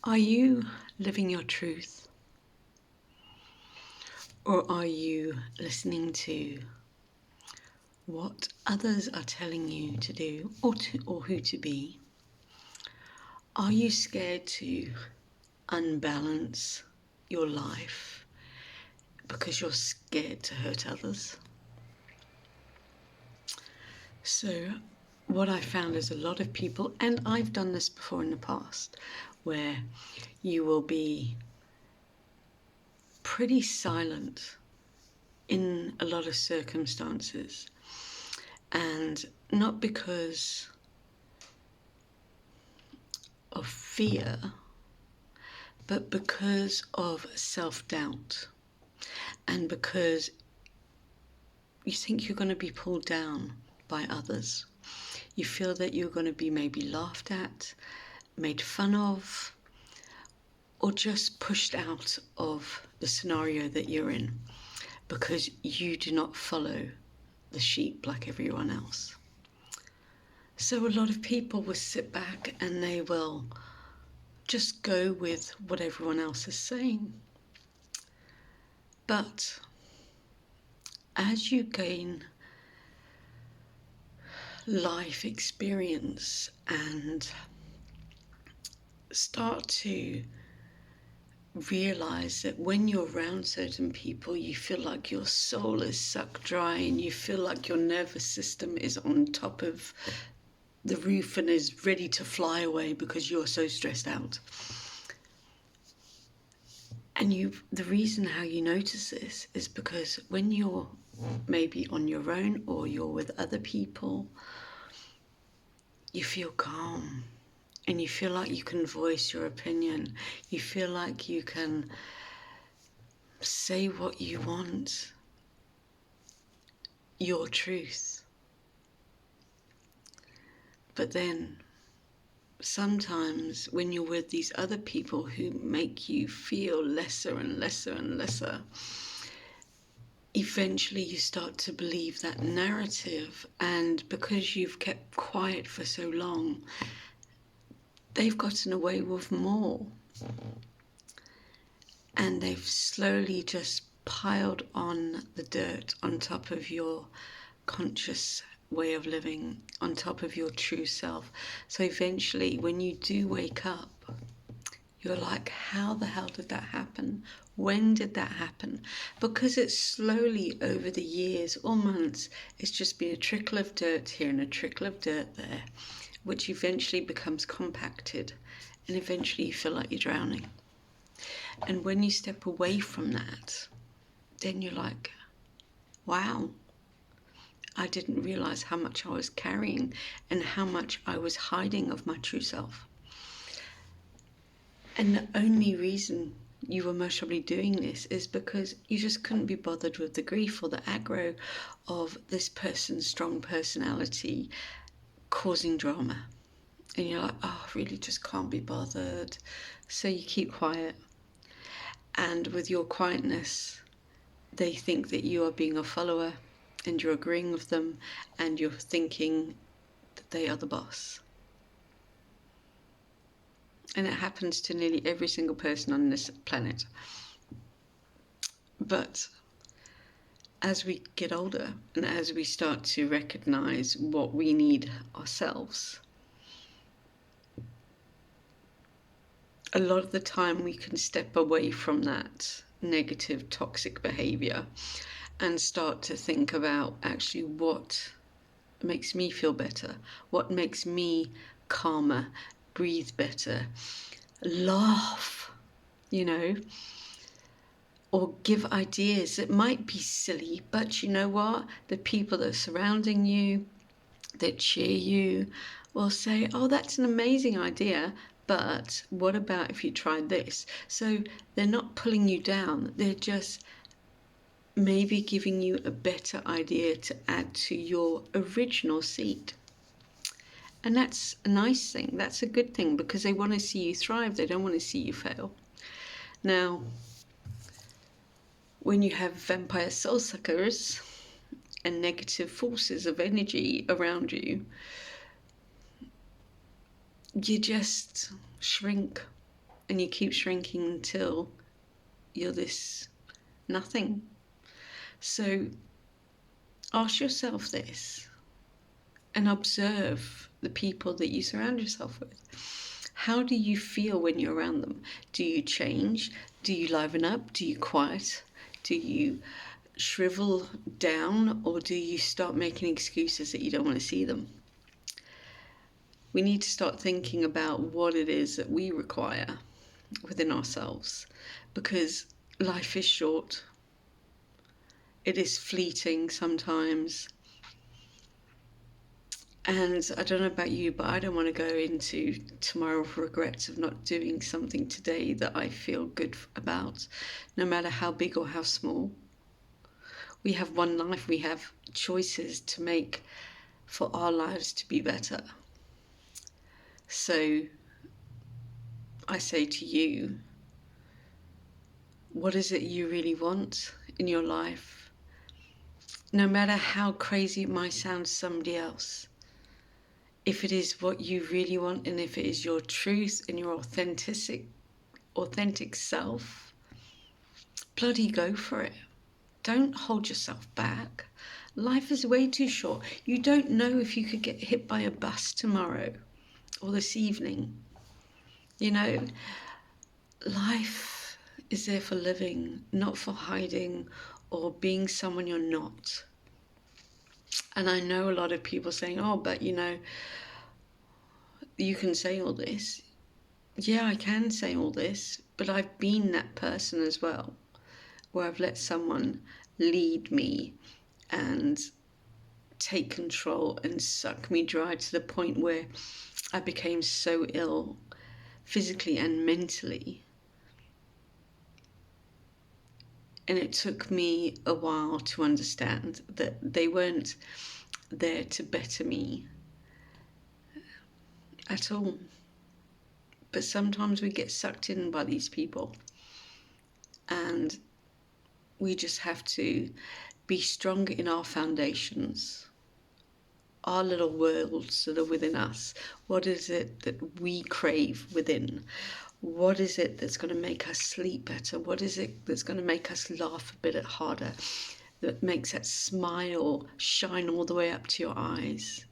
Are you living your truth? Or are you listening to what others are telling you to do or who to be? Are you scared to unbalance your life because you're scared to hurt others? So what I found is a lot of people, and I've done this before in the past, where you will be pretty silent in a lot of circumstances, and not because of fear, but because of self-doubt, and because you think you're going to be pulled down by others. You feel that you're going to be maybe laughed at, made fun of, or just pushed out of the scenario that you're in because you do not follow the sheep like everyone else. So a lot of people will sit back and they will just go with what everyone else is saying. But as you gain life experience and start to realize that when you're around certain people, you feel like your soul is sucked dry and you feel like your nervous system is on top of the roof and is ready to fly away because you're so stressed out. And the reason how you notice this is because when you're maybe on your own or you're with other people, you feel calm and you feel like you can voice your opinion. You feel like you can say what you want, your truth. But then sometimes when you're with these other people who make you feel lesser and lesser and lesser, eventually you start to believe that narrative, and because you've kept quiet for so long, they've gotten away with more. And they've slowly just piled on the dirt on top of your conscious way of living, on top of your true self. So eventually, when you do wake up, you're like, how the hell did that happen? When did that happen? Because it's slowly over the years or months, it's just been a trickle of dirt here and a trickle of dirt there, which eventually becomes compacted, and eventually you feel like you're drowning. And when you step away from that, then you're like, wow, I didn't realize how much I was carrying and how much I was hiding of my true self. And the only reason you were most probably doing this is because you just couldn't be bothered with the grief or the aggro of this person's strong personality causing drama. And you're like, oh, I really just can't be bothered. So you keep quiet. And with your quietness, they think that you are being a follower and you're agreeing with them and you're thinking that they are the boss. And it happens to nearly every single person on this planet. But as we get older and as we start to recognize what we need ourselves, a lot of the time we can step away from that negative, toxic behavior and start to think about actually what makes me feel better, what makes me calmer, breathe better, laugh, or give ideas that might be silly, but you know what? The people that are surrounding you, that cheer you, will say, oh, that's an amazing idea, but what about if you tried this? So they're not pulling you down, they're just maybe giving you a better idea to add to your original seed. And that's a nice thing, that's a good thing, because they want to see you thrive, they don't want to see you fail. Now, when you have vampire soul suckers and negative forces of energy around you, you just shrink and you keep shrinking until you're this nothing. So ask yourself this and observe the people that you surround yourself with. How do you feel when you're around them? Do you change? Do you liven up? Do you quiet? Do you shrivel down? Or do you start making excuses that you don't want to see them? We need to start thinking about what it is that we require within ourselves, because life is short. It is fleeting sometimes. And I don't know about you, but I don't want to go into tomorrow with regrets of not doing something today that I feel good about, no matter how big or how small. We have one life, we have choices to make for our lives to be better. So I say to you, what is it you really want in your life? No matter how crazy it might sound to somebody else, if it is what you really want, and if it is your truth and your authentic self, bloody go for it. Don't hold yourself back. Life is way too short. You don't know if you could get hit by a bus tomorrow or this evening. You know, life is there for living, not for hiding or being someone you're not. And I know a lot of people saying, oh, but you know, you can say all this. Yeah, I can say all this, but I've been that person as well, where I've let someone lead me and take control and suck me dry to the point where I became so ill physically and mentally. And it took me a while to understand that they weren't there to better me at all. But sometimes we get sucked in by these people, and we just have to be strong in our foundations, our little worlds that are within us. What is it that we crave within? What is it that's going to make us sleep better? What is it that's going to make us laugh a bit harder? That makes that smile shine all the way up to your eyes?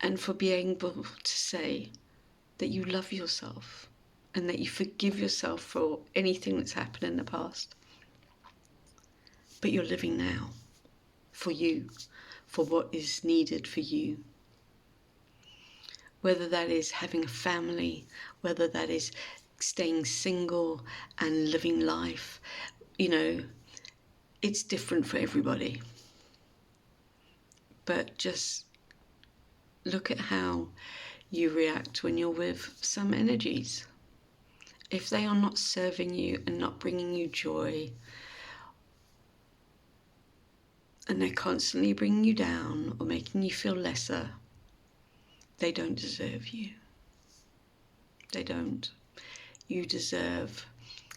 And for being able to say that you love yourself and that you forgive yourself for anything that's happened in the past. But you're living now for you, for what is needed for you. Whether that is having a family, whether that is staying single and living life, you know, it's different for everybody. But just look at how you react when you're with some energies. If they are not serving you and not bringing you joy, and they're constantly bringing you down or making you feel lesser, they don't deserve you. They don't. You deserve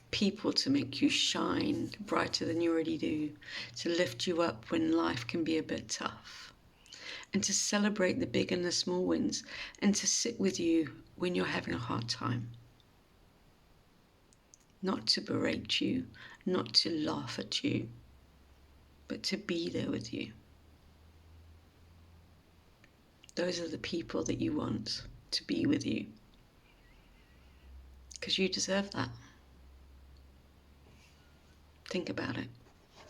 people to make you shine brighter than you already do, to lift you up when life can be a bit tough, and to celebrate the big and the small wins, and to sit with you when you're having a hard time. Not to berate you, not to laugh at you, but to be there with you. Those are the people that you want to be with you, because you deserve that. Think about it.